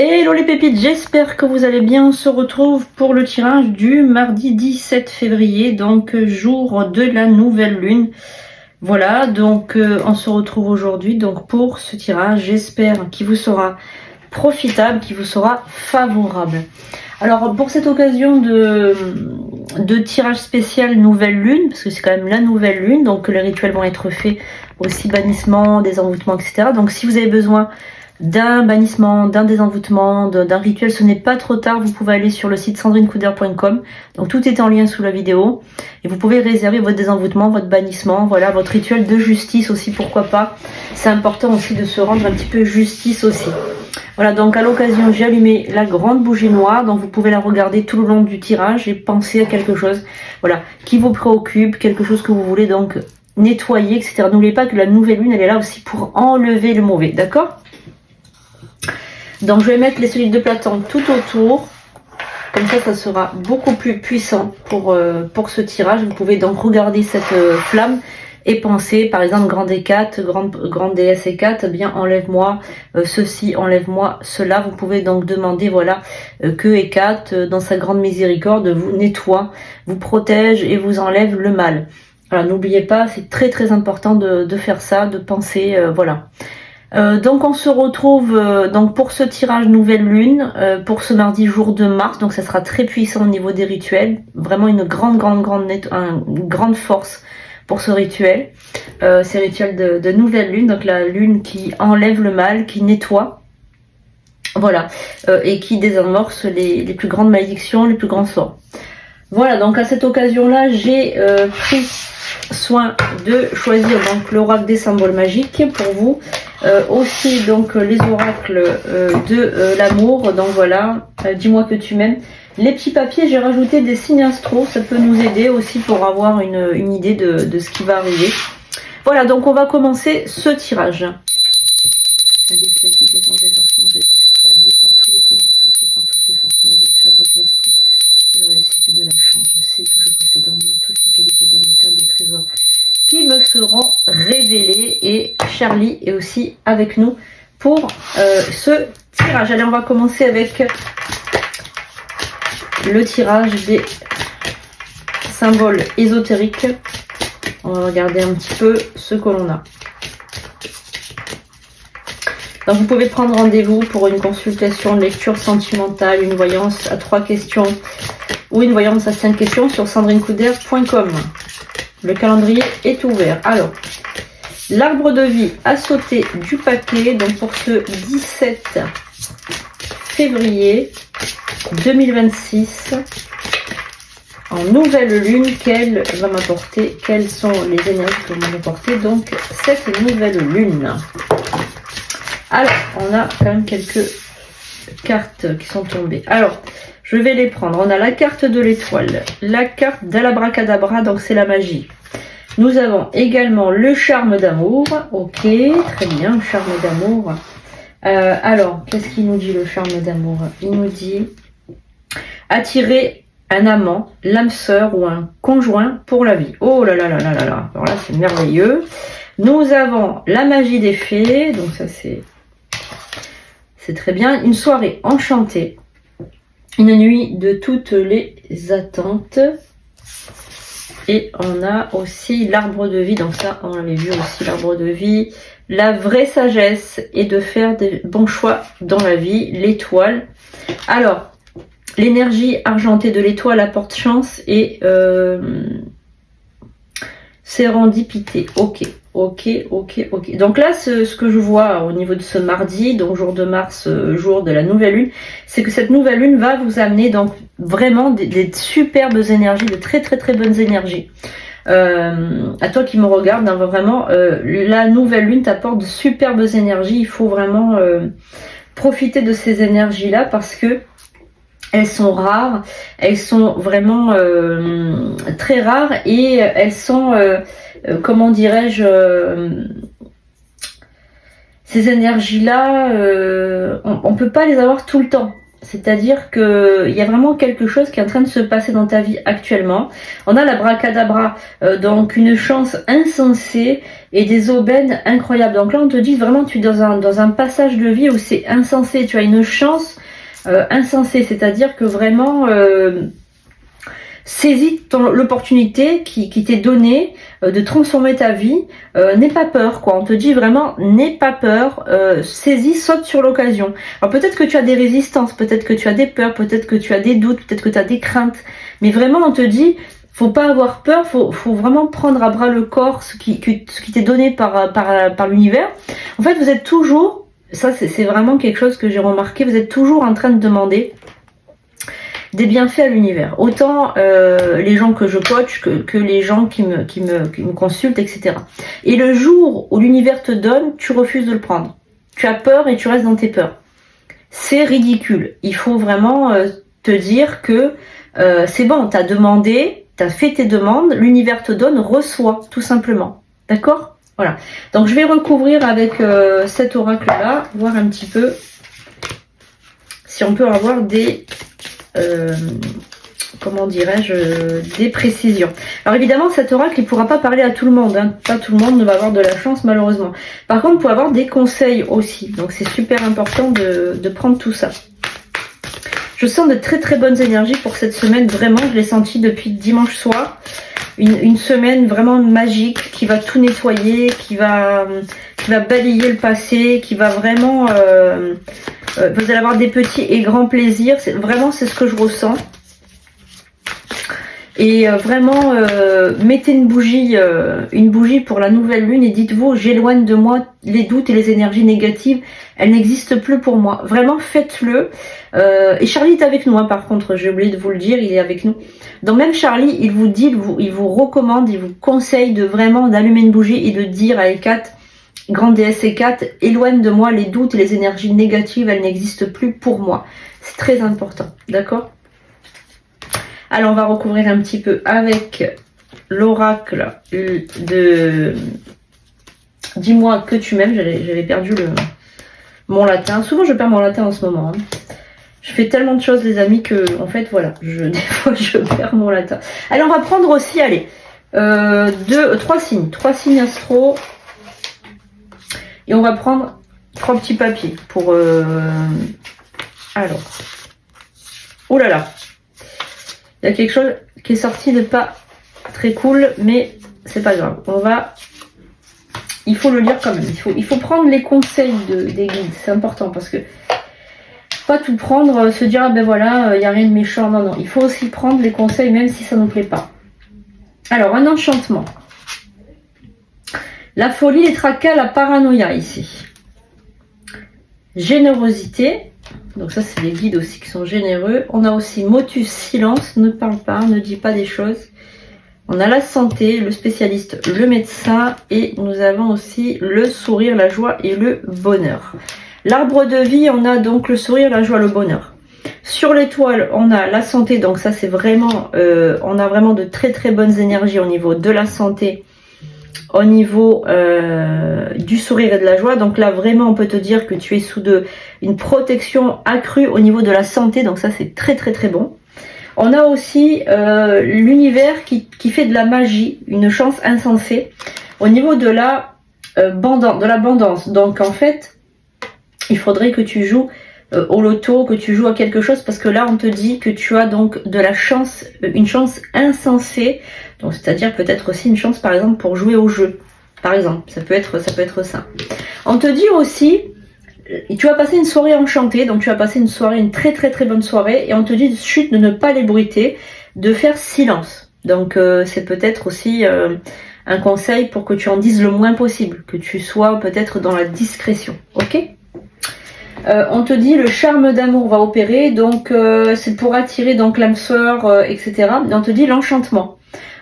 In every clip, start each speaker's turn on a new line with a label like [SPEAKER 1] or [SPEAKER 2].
[SPEAKER 1] Hello les pépites, j'espère que vous allez bien. On se retrouve pour le tirage du mardi 17 février, donc jour de la nouvelle lune. Voilà, donc on se retrouve aujourd'hui donc pour ce tirage. J'espère qu'il vous sera profitable, qu'il vous sera favorable. Alors pour cette occasion de tirage spécial nouvelle lune, parce que c'est quand même la nouvelle lune, donc les rituels vont être faits aussi, bannissement, désenvoûtement, etc. Donc si vous avez besoin d'un bannissement, d'un désenvoûtement, d'un rituel, ce n'est pas trop tard, vous pouvez aller sur le site sandrinecoudert.com, donc tout est en lien sous la vidéo, et vous pouvez réserver votre désenvoûtement, votre bannissement, voilà, votre rituel de justice aussi, pourquoi pas. C'est important aussi de se rendre un petit peu justice aussi. Voilà, donc à l'occasion, j'ai allumé la grande bougie noire, donc vous pouvez la regarder tout le long du tirage et penser à quelque chose, voilà, qui vous préoccupe, quelque chose que vous voulez donc nettoyer, etc. N'oubliez pas que la nouvelle lune, elle est là aussi pour enlever le mauvais, d'accord ? Donc je vais mettre les solides de platane tout autour, comme ça sera beaucoup plus puissant pour ce tirage. Vous pouvez donc regarder cette flamme et penser par exemple grande Hécate, grande déesse Hécate, eh bien enlève-moi ceci, enlève-moi cela. Vous pouvez donc demander voilà que Hécate dans sa grande miséricorde vous nettoie, vous protège et vous enlève le mal. Voilà, n'oubliez pas, c'est très très important de faire ça, de penser voilà. Donc on se retrouve donc pour ce tirage nouvelle lune pour ce mardi jour de mars, donc ça sera très puissant au niveau des rituels, vraiment une grande force pour ce rituel, ces rituels de nouvelle lune, donc la lune qui enlève le mal, qui nettoie, voilà, et qui désamorce les plus grandes malédictions, les plus grands sorts. Voilà, donc à cette occasion-là, j'ai pris soin de choisir donc l'oracle des symboles magiques pour vous, aussi donc les oracles de l'amour, donc voilà, dis-moi que tu m'aimes. Les petits papiers, j'ai rajouté des signes astro, ça peut nous aider aussi pour avoir une idée de ce qui va arriver. Voilà, donc on va commencer ce tirage. J'indique les guides, les anges, les archanges, les esprits alliés par tous les pouvoirs sacrés, par toutes les forces magiques, j'invoque l'esprit de la réussite et de la chance. Je sais que je possède en moi toutes les qualités véritables des trésors qui me seront révélés, et Charlie est aussi avec nous pour ce tirage. Allez, on va commencer avec le tirage des symboles ésotériques. On va regarder un petit peu ce que l'on a. Donc vous pouvez prendre rendez-vous pour une consultation de lecture sentimentale, une voyance à 3 questions ou une voyance à 5 questions sur sandrinecoudert.com. Le calendrier est ouvert. Alors, l'arbre de vie a sauté du paquet, donc pour ce 17 février 2026, en nouvelle lune, qu'elle va m'apporter, quelles sont les énergies que va m'apporter donc cette nouvelle lune. Alors, on a quand même quelques cartes qui sont tombées. Alors, je vais les prendre. On a la carte de l'étoile, la carte d'Alabracadabra, donc c'est la magie. Nous avons également le charme d'amour. Ok, très bien, le charme d'amour. Alors, qu'est-ce qu'il nous dit le charme d'amour? Il nous dit attirer un amant, l'âme sœur ou un conjoint pour la vie. Oh là là là là là là. Alors là, c'est merveilleux. Nous avons la magie des fées. Donc ça, c'est très bien. Une soirée enchantée. Une nuit de toutes les attentes. Et on a aussi l'arbre de vie. Donc ça, on avait vu aussi l'arbre de vie. La vraie sagesse est de faire des bons choix dans la vie. L'étoile. Alors, l'énergie argentée de l'étoile apporte chance et sérendipité. Ok. Donc là, ce que je vois au niveau de ce mardi, donc jour de mars, jour de la nouvelle lune, c'est que cette nouvelle lune va vous amener donc vraiment des superbes énergies, de très bonnes énergies. À toi qui me regarde, hein, vraiment, la nouvelle lune t'apporte de superbes énergies. Il faut vraiment profiter de ces énergies-là parce que elles sont rares, elles sont vraiment très rares et elles sont, comment dirais-je, ces énergies-là, on ne peut pas les avoir tout le temps. c'est-à-dire que il y a vraiment quelque chose qui est en train de se passer dans ta vie actuellement. On a l'abracadabra, donc une chance insensée et des aubaines incroyables. Donc là, on te dit vraiment, tu es dans un passage de vie où c'est insensé, tu as une chance insensée, c'est-à-dire que vraiment... saisis l'opportunité qui t'est donnée de transformer ta vie. N'aie pas peur, quoi. On te dit vraiment, n'aie pas peur. Saisis, saute sur l'occasion. Alors peut-être que tu as des résistances, peut-être que tu as des peurs, peut-être que tu as des doutes, peut-être que tu as des craintes. Mais vraiment, on te dit, faut pas avoir peur. Faut vraiment prendre à bras le corps ce qui t'est donné par l'univers. En fait, vous êtes toujours, ça c'est vraiment quelque chose que j'ai remarqué, vous êtes toujours en train de demander des bienfaits à l'univers. Autant les gens que je coach que les gens qui me consultent, etc. Et le jour où l'univers te donne, tu refuses de le prendre. Tu as peur et tu restes dans tes peurs. C'est ridicule. Il faut vraiment te dire que c'est bon, tu as demandé, tu as fait tes demandes, l'univers te donne, reçois, tout simplement. D'accord ? Voilà. Donc je vais recouvrir avec cet oracle-là, voir un petit peu si on peut avoir des... comment dirais-je, des précisions. Alors évidemment, cet oracle, il ne pourra pas parler à tout le monde. Hein. Pas tout le monde ne va avoir de la chance, malheureusement. Par contre, pour avoir des conseils aussi. Donc c'est super important de prendre tout ça. Je sens de très très bonnes énergies pour cette semaine. Vraiment, je l'ai senti depuis dimanche soir. Une semaine vraiment magique qui va tout nettoyer, qui va balayer le passé, qui va vraiment... vous allez avoir des petits et grands plaisirs. Vraiment, c'est ce que je ressens. Et vraiment, mettez une bougie pour la nouvelle lune et dites-vous, j'éloigne de moi les doutes et les énergies négatives. Elles n'existent plus pour moi. Vraiment, faites-le. Et Charlie est avec nous, hein, par contre, j'ai oublié de vous le dire, il est avec nous. Donc même Charlie, il vous dit, il vous recommande, il vous conseille de vraiment d'allumer une bougie et de dire à Hécat, grande déesse Hécat, éloigne de moi les doutes et les énergies négatives, elles n'existent plus pour moi. C'est très important, d'accord ? Alors on va recouvrir un petit peu avec l'oracle de dis-moi que tu m'aimes. J'avais perdu mon latin. Souvent je perds mon latin en ce moment. Hein. Je fais tellement de choses les amis que en fait voilà, des fois je perds mon latin. Allez, on va prendre aussi, allez, trois signes astro. Et on va prendre 3 petits papiers pour... Alors. Oh là là. Il y a quelque chose qui est sorti de pas très cool, mais c'est pas grave. Il faut le lire quand même. Il faut prendre les conseils des guides. C'est important parce que... Pas tout prendre, se dire, ah ben voilà, il n'y a rien de méchant. Non, non. Il faut aussi prendre les conseils même si ça ne nous plaît pas. Alors, un enchantement. La folie, les tracas, la paranoïa ici. Générosité. Donc ça, c'est les guides aussi qui sont généreux. On a aussi motus, silence, ne parle pas, ne dit pas des choses. On a la santé, le spécialiste, le médecin. Et nous avons aussi le sourire, la joie et le bonheur. L'arbre de vie, on a donc le sourire, la joie, le bonheur. Sur l'étoile, on a la santé. Donc ça, c'est vraiment... on a vraiment de très très bonnes énergies au niveau de la santé. Au niveau du sourire et de la joie. Donc là vraiment on peut te dire que tu es sous une protection accrue au niveau de la santé. Donc ça c'est très très très bon. On a aussi l'univers qui fait de la magie, une chance insensée au niveau de l'abondance. Donc en fait il faudrait que tu joues au loto, que tu joues à quelque chose, parce que là on te dit que tu as donc de la chance, une chance insensée, donc c'est-à-dire peut-être aussi une chance par exemple pour jouer au jeu, par exemple, ça peut être ça. On te dit aussi, tu vas passer une soirée enchantée, donc tu vas passer une très très très bonne soirée, et on te dit chut, de ne pas l'ébruiter, de faire silence. Donc c'est peut-être aussi un conseil pour que tu en dises le moins possible, que tu sois peut-être dans la discrétion, ok ? On te dit le charme d'amour va opérer, donc c'est pour attirer donc l'âme sœur, etc. Et on te dit l'enchantement.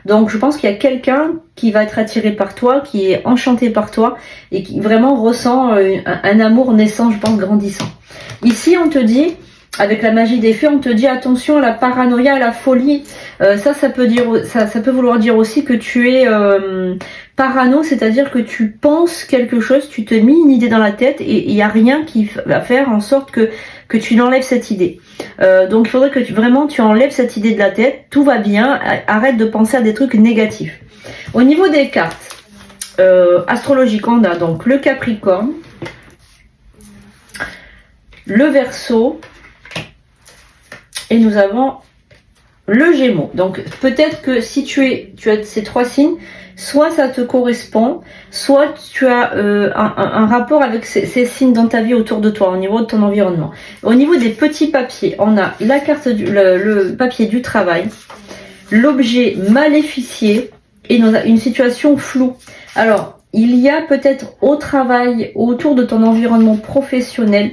[SPEAKER 1] Donc je pense qu'il y a quelqu'un qui va être attiré par toi, qui est enchanté par toi et qui vraiment ressent un amour naissant, je pense grandissant. Ici on te dit avec la magie des fées, on te dit attention à la paranoïa, à la folie. Ça peut vouloir dire aussi que tu es parano, c'est-à-dire que tu penses quelque chose, tu te mets une idée dans la tête et il n'y a rien qui va faire en sorte que tu n'enlèves cette idée. Donc il faudrait que vraiment tu enlèves cette idée de la tête, tout va bien, arrête de penser à des trucs négatifs. Au niveau des cartes astrologiques, on a donc le Capricorne, le Verseau, et nous avons le Gémeaux. Donc peut-être que si tu as ces 3 signes, soit ça te correspond, soit tu as un rapport avec ces signes dans ta vie autour de toi, au niveau de ton environnement. Au niveau des petits papiers, on a la carte le papier du travail, l'objet maléficié et on a une situation floue. Alors, il y a peut-être au travail, autour de ton environnement professionnel,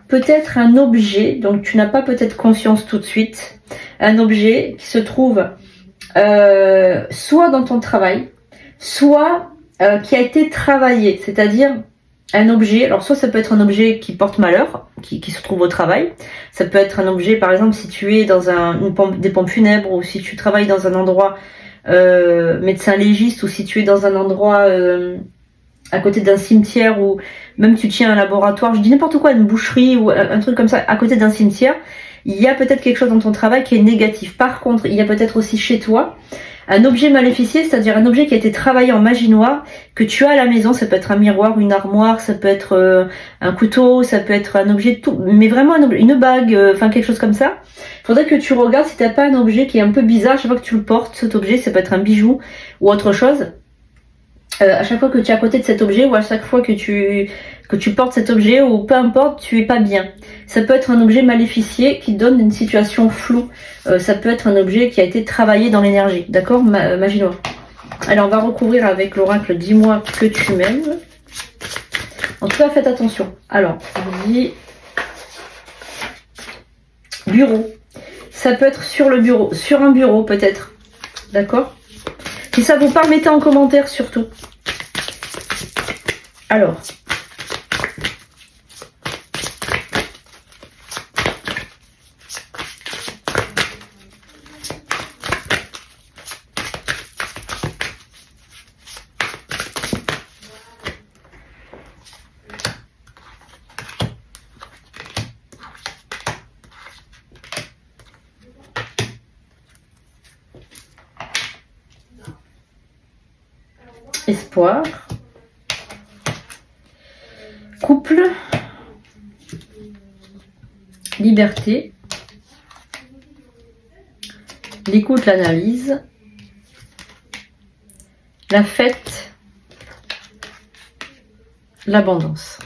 [SPEAKER 1] peut-être un objet, donc tu n'as pas peut-être conscience tout de suite, un objet qui se trouve soit dans ton travail, soit qui a été travaillé, c'est-à-dire un objet, alors soit ça peut être un objet qui porte malheur, qui se trouve au travail, ça peut être un objet par exemple si tu es dans des pompes funèbres ou si tu travailles dans un endroit médecin légiste ou si tu es dans un endroit à côté d'un cimetière ou même tu tiens un laboratoire, je dis n'importe quoi, une boucherie ou un truc comme ça, à côté d'un cimetière, il y a peut-être quelque chose dans ton travail qui est négatif. Par contre, il y a peut-être aussi chez toi un objet maléficié, c'est-à-dire un objet qui a été travaillé en magie noire, que tu as à la maison, ça peut être un miroir, une armoire, ça peut être un couteau, ça peut être un objet, tout, mais vraiment une bague, enfin quelque chose comme ça. Il faudrait que tu regardes si t'as pas un objet qui est un peu bizarre, chaque fois que tu le portes, cet objet, ça peut être un bijou ou autre chose. À chaque fois que tu es à côté de cet objet ou à chaque fois que tu portes cet objet ou peu importe, tu es pas bien. Ça peut être un objet maléficié qui donne une situation floue. Ça peut être un objet qui a été travaillé dans l'énergie. D'accord, magie noire. Alors on va recouvrir avec l'oracle dis-moi que tu m'aimes. En tout cas, faites attention. Alors, on dit bureau. Ça peut être sur le bureau, sur un bureau peut-être. D'accord ? Si ça vous parle, mettez en commentaire surtout. Alors. Espoir, couple, liberté, l'écoute, l'analyse, la fête, l'abondance.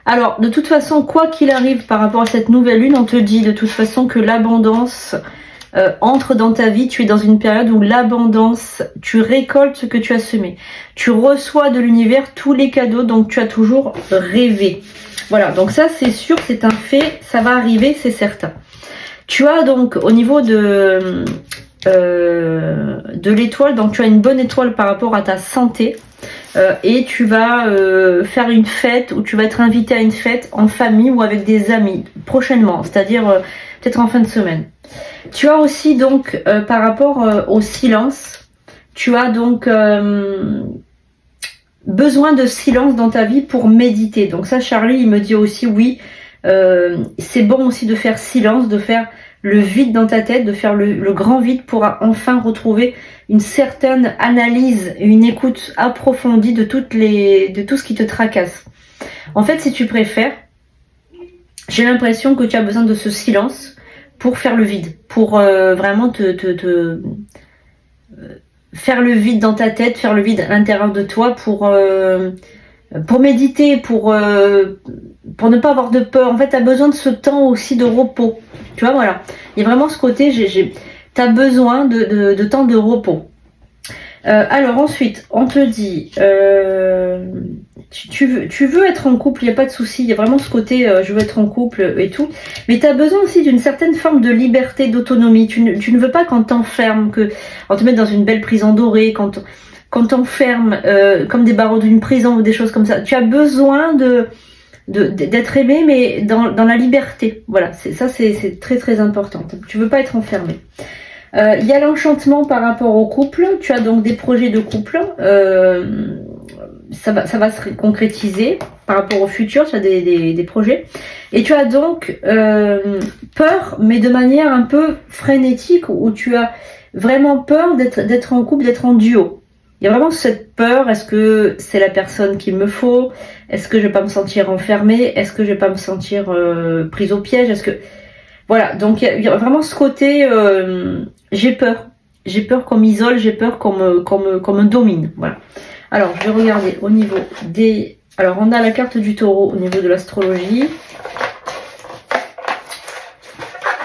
[SPEAKER 1] Alors, de toute façon, quoi qu'il arrive par rapport à cette nouvelle lune, on te dit de toute façon que l'abondance entre dans ta vie. Tu es dans une période où l'abondance, tu récoltes ce que tu as semé. Tu reçois de l'univers tous les cadeaux dont tu as toujours rêvé. Voilà, donc ça c'est sûr, c'est un fait, ça va arriver, c'est certain. Tu as donc au niveau de l'étoile, donc tu as une bonne étoile par rapport à ta santé. Et tu vas faire une fête ou tu vas être invité à une fête en famille ou avec des amis prochainement, c'est-à-dire peut-être en fin de semaine. Tu as aussi donc par rapport au silence, tu as donc besoin de silence dans ta vie pour méditer. Donc ça, Charlie, il me dit aussi oui, c'est bon aussi de faire silence, de faire le vide dans ta tête, de faire le grand vide pour enfin retrouver une certaine analyse, une écoute approfondie de tout ce qui te tracasse. En fait, si tu préfères, j'ai l'impression que tu as besoin de ce silence pour faire le vide, pour vraiment faire le vide dans ta tête, faire le vide à l'intérieur de toi pour méditer, pour ne pas avoir de peur. En fait, tu as besoin de ce temps aussi de repos. Tu vois, voilà. Il y a vraiment ce côté, tu as besoin de temps de repos. Alors ensuite, on te dit, tu veux être en couple, il n'y a pas de souci, il y a vraiment ce côté, je veux être en couple et tout, mais tu as besoin aussi d'une certaine forme de liberté, d'autonomie. Tu ne veux pas qu'on t'enferme, qu'on te mette dans une belle prison dorée, qu'on t'enferme comme des barreaux d'une prison ou des choses comme ça. Tu as besoin de d'être aimé, mais dans la liberté. Voilà, ça c'est très très important. Tu veux pas être enfermé. Il y a l'enchantement par rapport au couple. Tu as donc des projets de couple. Ça va se concrétiser par rapport au futur. Tu as des projets. Et tu as donc peur, mais de manière un peu frénétique, où tu as vraiment peur d'être en couple, d'être en duo. Il y a vraiment cette peur. Est-ce que c'est la personne qu'il me faut? Est-ce que je vais pas me sentir enfermée? Est-ce que je vais pas me sentir prise au piège? Est-ce que... Voilà, donc il y a vraiment ce côté j'ai peur. J'ai peur qu'on m'isole, j'ai peur qu'on me domine. Voilà. Alors, je vais regarder au niveau des... Alors, on a la carte du taureau au niveau de l'astrologie.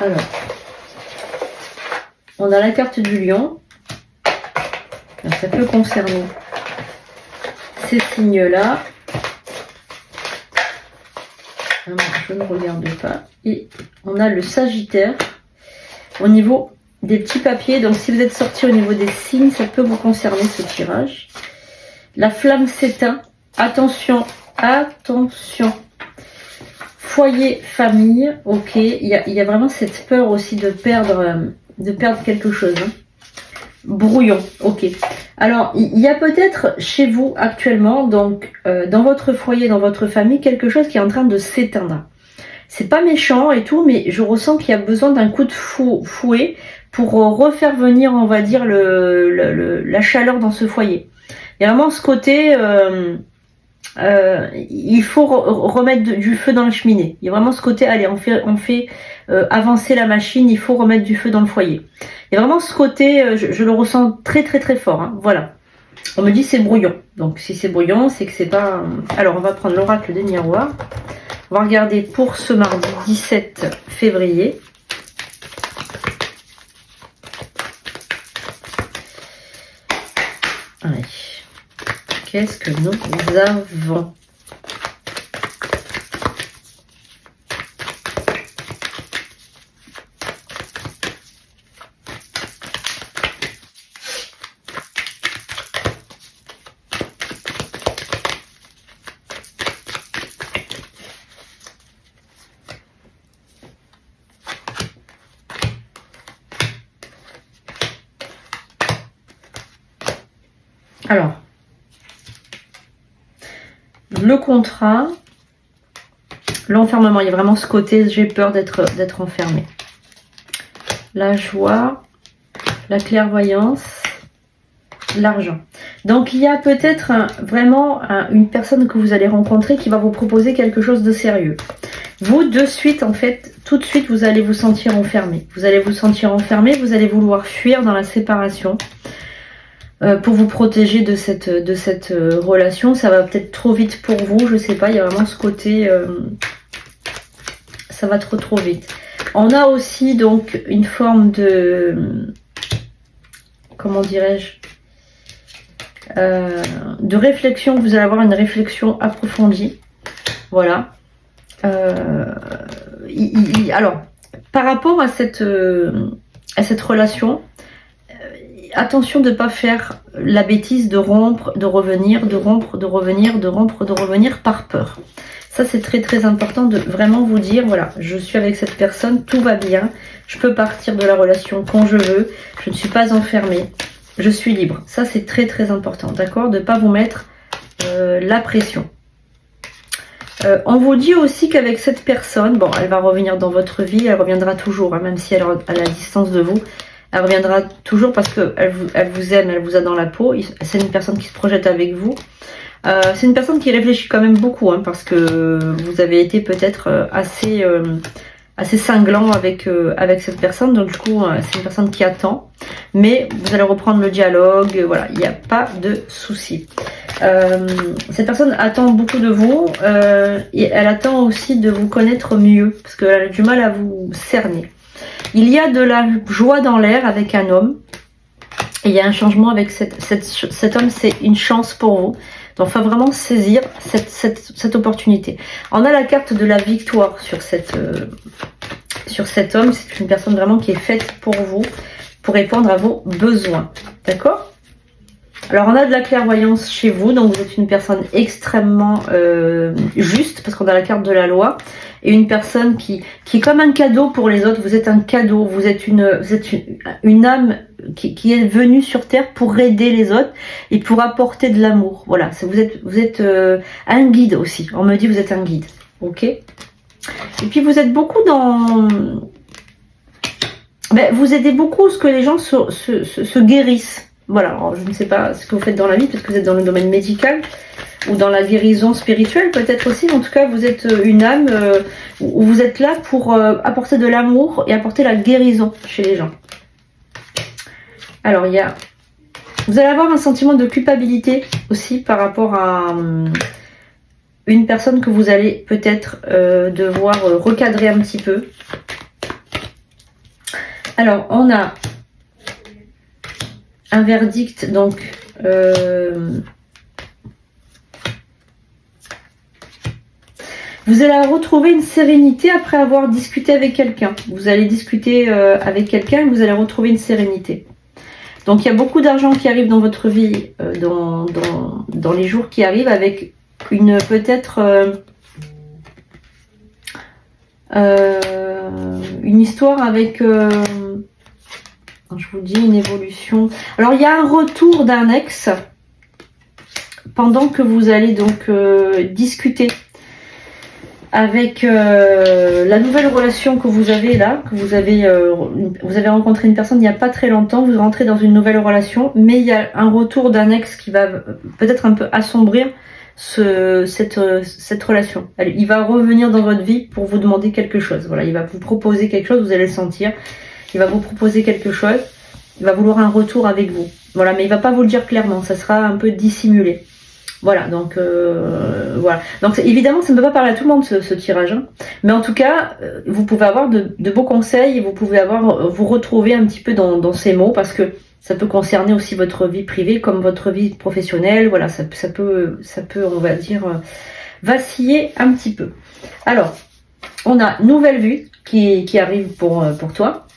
[SPEAKER 1] Alors, on a la carte du lion. Alors, ça peut concerner ces signes-là. Je ne regarde pas. Et on a le Sagittaire au niveau des petits papiers. Donc si vous êtes sorti au niveau des signes, ça peut vous concerner ce tirage. La flamme s'éteint. Attention, attention. Foyer, famille. Ok, il y a vraiment cette peur aussi de perdre quelque chose. Hein. Brouillon, ok. Alors, il y a peut-être chez vous actuellement, donc dans votre foyer, dans votre famille, quelque chose qui est en train de s'éteindre. C'est pas méchant et tout, mais je ressens qu'il y a besoin d'un coup de fouet pour refaire venir, on va dire, la chaleur dans ce foyer. Il y a vraiment ce côté, il faut remettre du feu dans la cheminée. Il y a vraiment ce côté, allez, on fait avancer la machine, il faut remettre du feu dans le foyer. Il y a vraiment ce côté, je le ressens très très très fort. Hein, voilà. On me dit c'est brouillon. Donc si c'est brouillon, c'est que c'est pas... Alors on va prendre l'oracle des miroirs. On va regarder pour ce mardi 17 février. Allez. Qu'est-ce que nous avons ? Alors, le contrat, l'enfermement, il y a vraiment ce côté, j'ai peur d'être enfermé. La joie, la clairvoyance, l'argent. Donc, il y a peut-être vraiment une personne que vous allez rencontrer qui va vous proposer quelque chose de sérieux. Vous, de suite, en fait, tout de suite, vous allez vous sentir enfermé. Vous allez vous sentir enfermé, vous allez vouloir fuir dans la séparation. Pour vous protéger de cette relation. Ça va peut-être trop vite pour vous, je sais pas, il y a vraiment ce côté, ça va trop vite. On a aussi donc une forme de, comment dirais-je, de réflexion, vous allez avoir une réflexion approfondie, voilà. Alors, par rapport à cette relation, attention de ne pas faire la bêtise de rompre, de revenir, de rompre, de revenir, de rompre, de revenir par peur. Ça, c'est très très important de vraiment vous dire, voilà, je suis avec cette personne, tout va bien, je peux partir de la relation quand je veux, je ne suis pas enfermée, je suis libre. Ça, c'est très très important, d'accord? De ne pas vous mettre la pression. On vous dit aussi qu'avec cette personne, bon, elle va revenir dans votre vie, elle reviendra toujours, hein, même si elle est à la distance de vous. Elle reviendra toujours parce qu'elle vous aime, elle vous a dans la peau. C'est une personne qui se projette avec vous. C'est une personne qui réfléchit quand même beaucoup, hein, parce que vous avez été peut-être assez cinglant avec cette personne. Donc du coup, c'est une personne qui attend. Mais vous allez reprendre le dialogue. Voilà, il n'y a pas de souci. Cette personne attend beaucoup de vous et elle attend aussi de vous connaître mieux parce qu'elle a du mal à vous cerner. Il y a de la joie dans l'air avec un homme. Et il y a un changement avec cet homme, c'est une chance pour vous. Donc il faut vraiment saisir cette opportunité. On a la carte de la victoire sur cet homme. C'est une personne vraiment qui est faite pour vous, pour répondre à vos besoins. D'accord ? Alors on a de la clairvoyance chez vous, donc vous êtes une personne extrêmement juste, parce qu'on a la carte de la loi, et une personne qui est comme un cadeau pour les autres. Vous êtes un cadeau, vous êtes une âme qui est venue sur Terre pour aider les autres et pour apporter de l'amour. Voilà, vous êtes un guide aussi. On me dit vous êtes un guide, ok. Et puis vous êtes beaucoup dans... Ben, vous aidez beaucoup ce que les gens se guérissent. Voilà, alors, je ne sais pas ce que vous faites dans la vie, parce que vous êtes dans le domaine médical ou dans la guérison spirituelle peut-être aussi. En tout cas, vous êtes une âme où vous êtes là pour apporter de l'amour et apporter la guérison chez les gens. Alors, vous allez avoir un sentiment de culpabilité aussi par rapport à une personne que vous allez peut-être devoir recadrer un petit peu. Alors, on a un verdict, donc vous allez retrouver une sérénité après avoir discuté avec quelqu'un. Vous allez discuter avec quelqu'un et vous allez retrouver une sérénité. Donc il y a beaucoup d'argent qui arrive dans votre vie dans les jours qui arrivent, avec une peut-être une histoire avec... je vous dis une évolution. Alors il y a un retour d'un ex pendant que vous allez donc discuter avec la nouvelle relation que vous avez là, que vous avez rencontré une personne il n'y a pas très longtemps, vous rentrez dans une nouvelle relation, mais il y a un retour d'un ex qui va peut-être un peu assombrir cette relation. Il va revenir dans votre vie pour vous demander quelque chose. Voilà, il va vous proposer quelque chose, vous allez le sentir. Il va vous proposer quelque chose, il va vouloir un retour avec vous. Voilà, mais il va pas vous le dire clairement, ça sera un peu dissimulé. Voilà, donc voilà. Donc évidemment, ça ne peut pas parler à tout le monde ce tirage, hein. Mais en tout cas, vous pouvez avoir de beaux conseils et vous pouvez vous retrouver un petit peu dans ces mots, parce que ça peut concerner aussi votre vie privée comme votre vie professionnelle. Voilà, ça peut, on va dire, vaciller un petit peu. Alors, on a nouvelle vue qui arrive pour toi.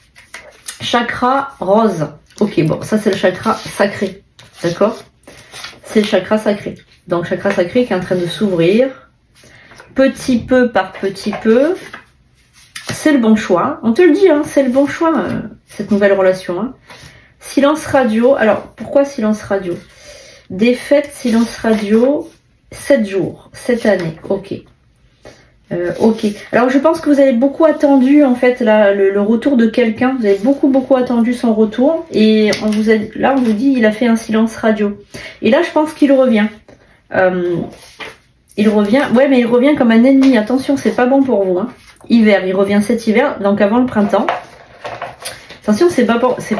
[SPEAKER 1] Chakra rose. Ok, bon, ça c'est le chakra sacré. D'accord? C'est le chakra sacré. Donc, chakra sacré qui est en train de s'ouvrir. Petit peu par petit peu. C'est le bon choix. On te le dit, hein, c'est le bon choix, cette nouvelle relation. Hein. Silence radio. Alors, pourquoi silence radio? Des fêtes silence radio, 7 jours, cette année. Ok. Ok. Alors je pense que vous avez beaucoup attendu en fait là, le retour de quelqu'un. Vous avez beaucoup attendu son retour, et on vous dit il a fait un silence radio. Et là je pense qu'il revient. Il revient. Ouais, mais il revient comme un ennemi. Attention, c'est pas bon pour vous. Hein. Hiver, il revient cet hiver, donc avant le printemps. Attention, c'est pas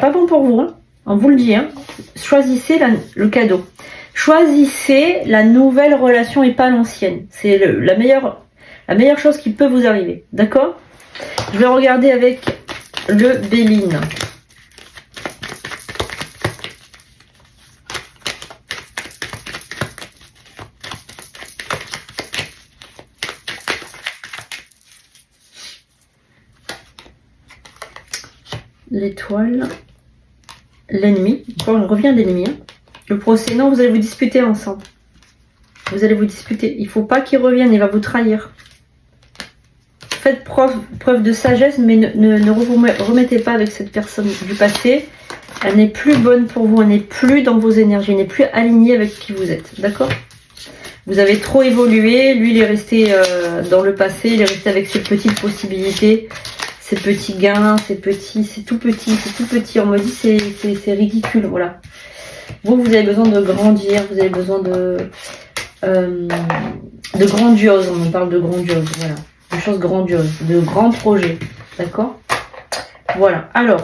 [SPEAKER 1] bon pour vous. Hein. On vous le dit. Hein. Choisissez le cadeau. Choisissez la nouvelle relation et pas l'ancienne. C'est la meilleure chose qui peut vous arriver. D'accord? Je vais regarder avec le Béline. L'étoile. L'ennemi. Encore, on revient à l'ennemi. Hein. Le procès. Non, vous allez vous disputer ensemble. Vous allez vous disputer. Il ne faut pas qu'il revienne. Il va vous trahir. Faites preuve de sagesse, mais ne vous remettez pas avec cette personne du passé. Elle n'est plus bonne pour vous, elle n'est plus dans vos énergies, elle n'est plus alignée avec qui vous êtes. D'accord? Vous avez trop évolué, lui il est resté dans le passé, il est resté avec ses petites possibilités, ses petits gains, c'est tout petit. On me dit c'est ridicule, voilà. Vous avez besoin de grandir, vous avez besoin de grandiose, on parle de grandiose, voilà. Des choses grandioses, de grands projets, d'accord? Voilà, alors,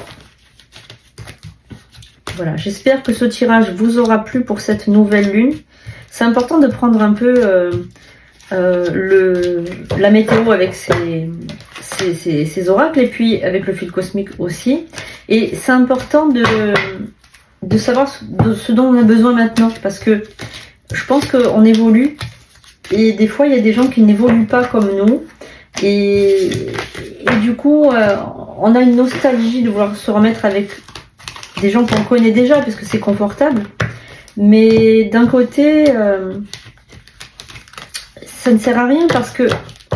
[SPEAKER 1] voilà, j'espère que ce tirage vous aura plu pour cette nouvelle lune. C'est important de prendre un peu la météo avec ces oracles, et puis avec le fil cosmique aussi. Et c'est important de savoir ce dont on a besoin maintenant, parce que je pense qu'on évolue, et des fois il y a des gens qui n'évoluent pas comme nous. Et du coup, on a une nostalgie de vouloir se remettre avec des gens qu'on connaît déjà, parce que c'est confortable. Mais d'un côté, ça ne sert à rien parce que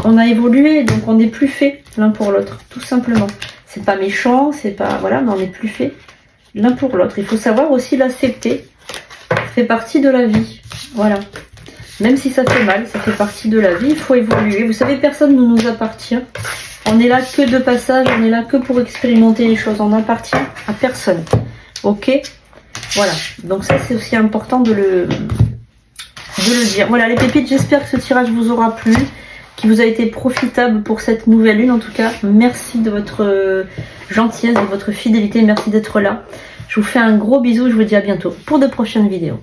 [SPEAKER 1] on a évolué, donc on n'est plus fait l'un pour l'autre, tout simplement. C'est pas méchant, c'est pas... Voilà, mais on n'est plus fait l'un pour l'autre. Il faut savoir aussi l'accepter. Ça fait partie de la vie. Voilà. Même si ça fait mal, ça fait partie de la vie. Il faut évoluer. Vous savez, personne ne nous appartient. On est là que de passage, on est là que pour expérimenter les choses. On n'appartient à personne. Ok? Voilà. Donc ça, c'est aussi important de le dire. Voilà, les pépites, j'espère que ce tirage vous aura plu, qui vous a été profitable pour cette nouvelle lune. En tout cas, merci de votre gentillesse, de votre fidélité. Merci d'être là. Je vous fais un gros bisou. Je vous dis à bientôt pour de prochaines vidéos.